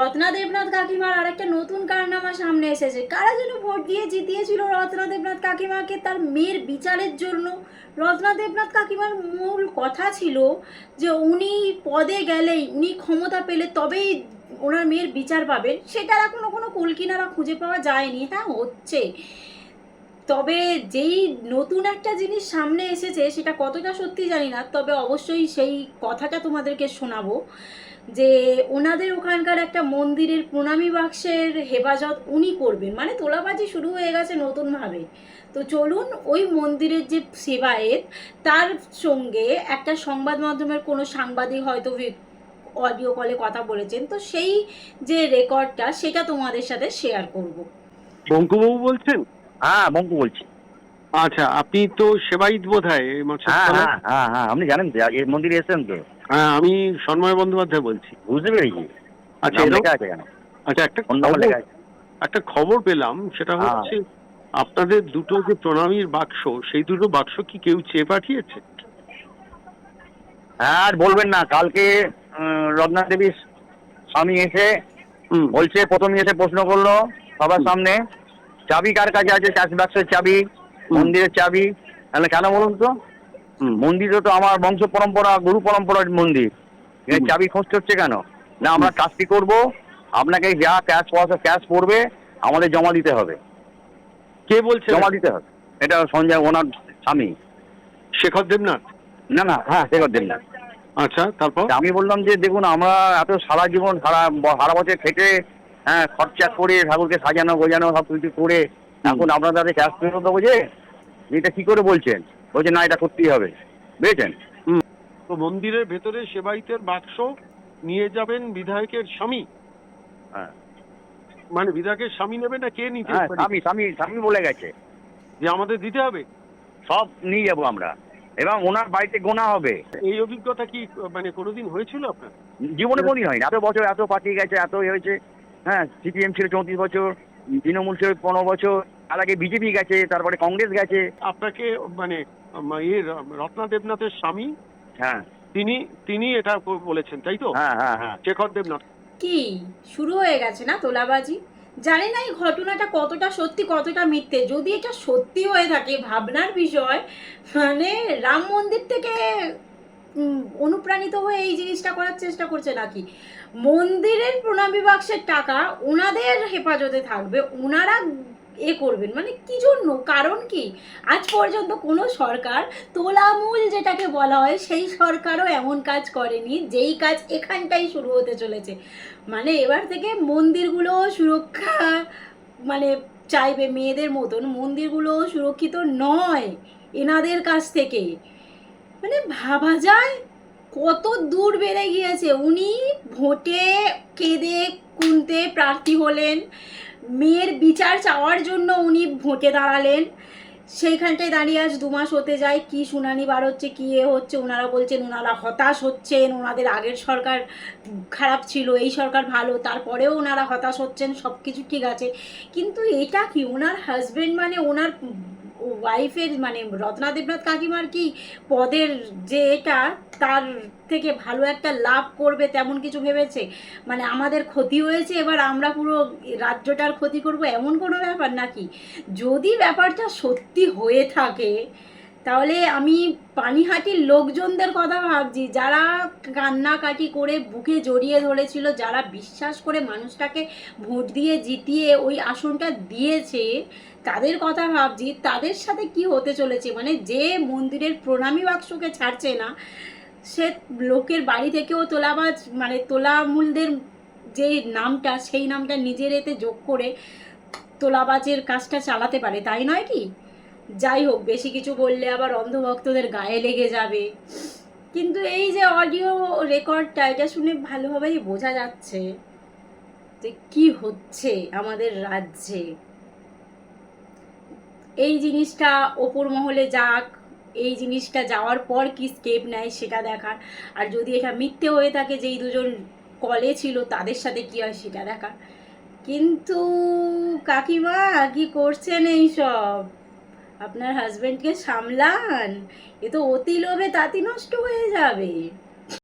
রত্না দেবনাথ কাকিমার আরেকটা নতুন কারনামা সামনে এসেছে। কারা যেন ভোট দিয়ে জিতিয়েছিল রত্না দেবনাথ কাকিমাকে তার মেয়ের বিচারের জন্য। রত্না দেবনাথ কাকিমার মূল কথা ছিল যে উনি পদে গেলেই, উনি ক্ষমতা পেলে তবেই ওনার মেয়ের বিচার পাবেন। সেটার এখনো কোনো কুলকিনারা খুঁজে পাওয়া যায়নি। হ্যাঁ, হচ্ছে, তবে যেই নতুন একটা জিনিস সামনে এসেছে সেটা কতটা সত্যি জানি না, তবে অবশ্যই সেই কথাটা তোমাদেরকে শোনাবো যে ওনাদের ওখানকার একটা মন্দিরের প্রণামী বাক্সের হেফাজত উনি করবেন। মানে তোলাবাজি শুরু হয়ে গেছে নতুনভাবে। তো চলুন ওই মন্দিরের যে সেবায়েত, তার সঙ্গে একটা সংবাদ মাধ্যমের কোনো সাংবাদিক হয়তো অডিও কলে কথা বলেছেন, তো সেই যে রেকর্ডটা সেটা তোমাদের সাথে শেয়ার করব। বঙ্কুবাবু বলছেন? হ্যাঁ, বঙ্কু বলছি। আচ্ছা, আপনি তো সেবায়িত বোধ হয় হ্যাঁ মৎস্যতলায়। হ্যাঁ হ্যাঁ হ্যাঁ, আপনি জানেন তো এই মন্দিরে এসেছেন তো? হ্যাঁ, আমি সন্ময় বন্দ্যোপাধ্যায় বলছি। বুঝতে পেরেছি। আচ্ছা, নাম এরকম লেখা আছে কেন? আচ্ছা, ফোন নাম্বার লেখা আছে। একটা খবর পেলাম, সেটা হ্যাঁ। হচ্ছে আপনাদের দুটো যে প্রণামীর বাক্স, সেই দুটো বাক্স কি কেউ চেয়ে পাঠিয়েছে? হ্যাঁ, আর বলবেন না। কালকে রত্না দেবীর স্বামী এসে বলছে, প্রথমে এসে প্রশ্ন করলো সবার সামনে, চাবি কার কাছে আছে? চাষ বাক্সের চাবি, মন্দিরের চাবি। তাহলে কেন বলুন তো? মন্দিরে তো আমার বংশ পরম্পরা, গুরু পরম্পরার মন্দির, চাবি খুঁজতে হচ্ছে কেন? না, আমরা কাজটি করব, আপনাকে যা ক্যাশ পড়বে আমাদের জমা দিতে হবে। কে বলছে? জমা দিতে হবে। এটা সঞ্জয়, ওনার স্বামী। শেখর দেবনাথ? না না, হ্যাঁ, শেখর দেবনাথ। আচ্ছা, তারপর? আমি বললাম যে দেখুন, আমরা এত সারা জীবন সারা বছর খেটে, হ্যাঁ, খরচা করে ঠাকুরকে সাজানো গোজানো সব কিছু করে এখন আপনার তাদের ক্যাশ ফেরত দেবো, যে এটা কি করে বলছেন? বলছে না, এটা করতেই হবে। বুঝেছেন? তো মন্দিরের ভেতরে সেবায়িতের বাক্স নিয়ে যাবেন বিধায়কের স্বামী? হ্যাঁ মানে বিধায়কের স্বামী নেবে না কে নিতে হ্যাঁ, পারে? স্বামী স্বামী স্বামী বলে গেছে যে আমাদের দিতে হবে? সব নিয়ে যাবো আমরা, এবং ওনার বাড়িতে গোনা হবে। এই অভিজ্ঞতা কি মানে কোনোদিন হয়েছিল আপনার? জীবনে কোনদিন হয়নি। এত বছর এত পার্টি গেছে, এত হয়েছে। হ্যাঁ, সিপিএম ছিল 34 বছর, তৃণমূল ছিল 15 বছর, তার আগে বিজেপি গেছে, তারপরে কংগ্রেস গেছে। আপনাকে মানে রত্না দেবনাথের স্বামী, হ্যাঁ তিনি তিনি এটা বলেছেন, তাই তো? হ্যাঁ হ্যাঁ হ্যাঁ। শেখর দেবনাথ। কি শুরু হয়ে গেছে না তোলাবাজি? জানি না এই ঘটনাটা কতটা সত্যি কতটা মিথ্যে। যদি এটা সত্যি হয়ে থাকে, ভাবনার বিষয়। মানে রাম মন্দির থেকে অনুপ্রাণিত হয়ে এই জিনিসটা করার চেষ্টা করছে নাকি? মন্দিরের প্রণামী বাক্সের টাকা ওনাদের হেফাজতে থাকবে, ওনারা করবেন, মানে কি জন্য, কারণ কি? আজ পর্যন্ত কোনো সরকার, তোলামূল যেটাকে বলা হয়, সেই সরকারও এমন কাজ করেনি যেই কাজ এখানটাই শুরু হতে চলেছে। মানে এবার থেকে মন্দিরগুলো সুরক্ষা, মানে চাইবে মেয়েদের মতন, মন্দিরগুলো সুরক্ষিত নয় এনাদের কাছ থেকে। মানে ভাবা যায় কত দূর বেড়ে গিয়েছে। উনি ভোটে কেঁদে কুনতে প্রার্থী হলেন, মেয়ের বিচার চাওয়ার জন্য উনি ভোটে দাঁড়ালেন। সেইখানটায় দাঁড়িয়ে আজ 2 মাস হতে যায়, কি শুনানি বার হচ্ছে, কি হচ্ছে, ওনারা বলছেন ওনারা হতাশ হচ্ছেন, ওনাদের আগের সরকার খারাপ ছিল, এই সরকার ভালো, তারপরেও ওনারা হতাশ হচ্ছেন, সব কিছু ঠিক আছে। কিন্তু এটা কি ওনার হাজবেন্ড, মানে ওনার ওয়াইফের, মানে রত্না দেবনাথ কাকিমার কি পদের যে এটা, তার থেকে ভালো একটা লাভ করবে তেমন কিছু ভেবেছে? মানে আমাদের ক্ষতি হয়েছে, এবার আমরা পুরো রাজ্যটার ক্ষতি করব, এমন কোনো ব্যাপার নাকি? যদি ব্যাপারটা সত্যি হয়ে থাকে, তাহলে আমি পানিহাটির লোকজনদের কথা ভাবছি, যারা কান্নাকাটি করে বুকে জড়িয়ে ধরেছিল, যারা বিশ্বাস করে মানুষটাকে ভোট দিয়ে জিতিয়ে ওই আসনটা দিয়েছে, তাদের কথা ভাবছি, তাদের সাথে কি হতে চলেছে। মানে যে মন্দিরের প্রণামী বাক্সকে ছাড়ছে না, সে লোকের বাড়ি থেকেও তোলাবাজ, মানে তোলামূলদের যে নামটা, সেই নামটা নিজের এতে যোগ করে তোলাবাজের কাজটা চালাতে পারে, তাই নয় কি? যাই হোক, বেশি কিছু বললে আবার অন্ধভক্তদের গায়ে লেগে যাবে। কিন্তু এই যে অডিও রেকর্ডটা, এটা শুনে ভালোভাবেই বোঝা যাচ্ছে যে কি হচ্ছে আমাদের রাজ্যে। এই জিনিসটা ওপর মহলে যাক, এই জিনিসটা যাওয়ার পর কি স্টেপ নেয় সেটা দেখার, আর যদি এটা মিথ্যে হয়ে থাকে, যেই দুজন কলে ছিল তাদের সাথে কি হয় সেটা দেখার। কিন্তু কাকিমা কি করছেন এইসব? আপনার হাজবেন্ডকে সামলান, এ তো অতি লোভে তাঁতি নষ্ট হয়ে যাবে।